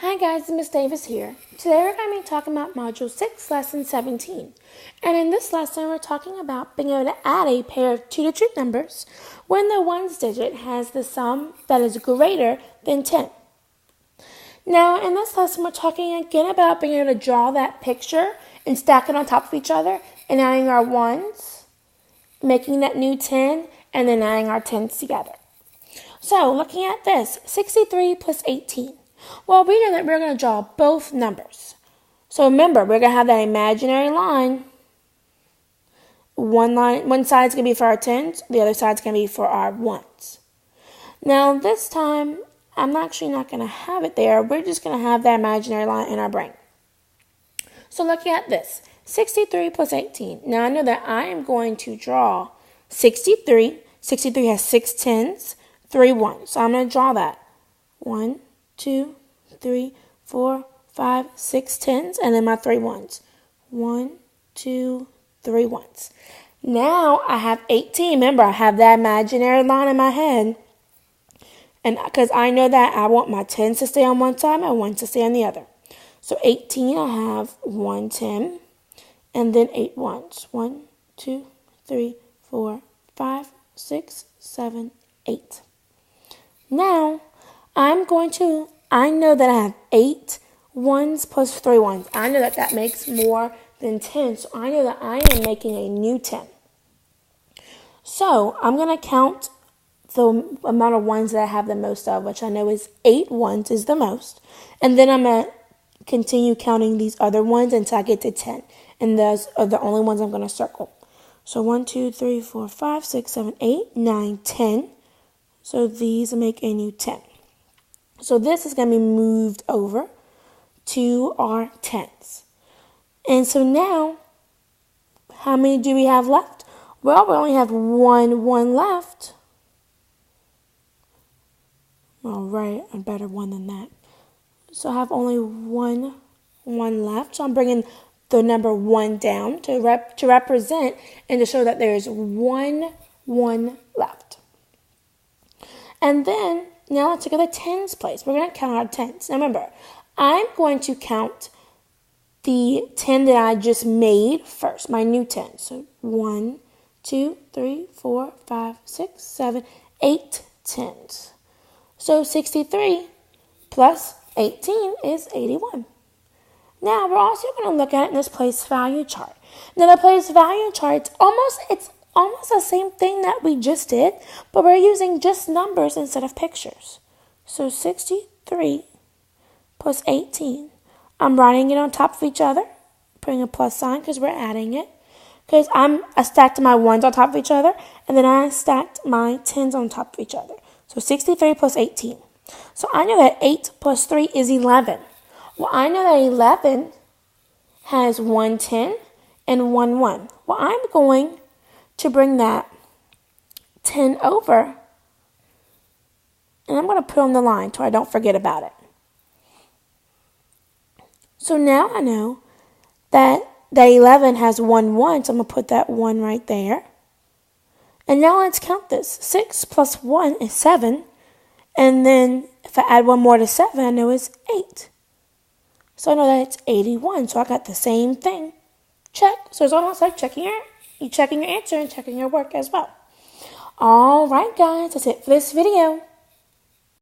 Hi guys, Miss Davis here. Today we're going to be talking about Module 6, Lesson 17. And in this lesson we're talking about being able to add a pair of two-digit numbers when the ones digit has the sum that is greater than 10. Now in this lesson we're talking again about being able to draw that picture and stack it on top of each other and adding our ones, making that new 10, and then adding our tens together. So looking at this, 63 plus 18. Well, we know that we're going to draw both numbers. So remember, we're going to have that imaginary line. One side is going to be for our tens, the other side is going to be for our ones. Now this time, I'm actually not going to have it there. We're just going to have that imaginary line in our brain. So looking at this, 63 plus 18. Now I know that I am going to draw 63. 63 has 6 tens, 3 ones. So I'm going to draw that. 1, 2, 3, 4, 5, 6 tens, and then my 3 ones. 1, 2, 3 ones. Now I have 18. Remember, I have that imaginary line in my head. And because I know that I want my tens to stay on one side, my ones to stay on the other. So 18, I have 1 10, and then 8 ones. 1, 2, 3, 4, 5, 6, 7, 8. Now, I know that I have 8 ones plus 3 ones. I know that that makes more than 10. So I know that I am making a new 10. So I'm going to count the amount of ones that I have the most of, which I know is 8 ones is the most. And then I'm going to continue counting these other ones until I get to 10. And those are the only ones I'm going to circle. So 1, 2, 3, 4, 5, 6, 7, 8, 9, 10. So these make a new 10. So this is going to be moved over to our tens. And so now, how many do we have left? Well, we only have one left. All right, a better one than that. So I have only one left. So I'm bringing the number 1 down to represent and to show that there's one left. And then, now let's look at the tens place. We're going to count our tens. Now remember, I'm going to count the 10 that I just made first, my new 10. So 1, 2, 3, 4, 5, 6, 7, 8 tens. So 63 plus 18 is 81. Now we're also going to look at it in this place value chart. Now the place value chart, it's almost the same thing that we just did, but we're using just numbers instead of pictures. So 63 plus 18. I'm writing it on top of each other, putting a plus sign because we're adding it. Because I stacked my ones on top of each other, and then I stacked my tens on top of each other. So 63 plus 18. So I know that 8 plus 3 is 11. Well, I know that 11 has 1 10 and 1 1. Well, I'm going to bring that 10 over, and I'm going to put on the line so I don't forget about it. So now I know that 11 has 1 1, so I'm going to put that 1 right there. And now let's count this. 6 plus 1 is 7, and then if I add 1 more to 7, I know it's 8. So I know that it's 81, so I got the same thing. Check. So it's almost like checking your answer and checking your work as well. All right, guys, that's it for this video.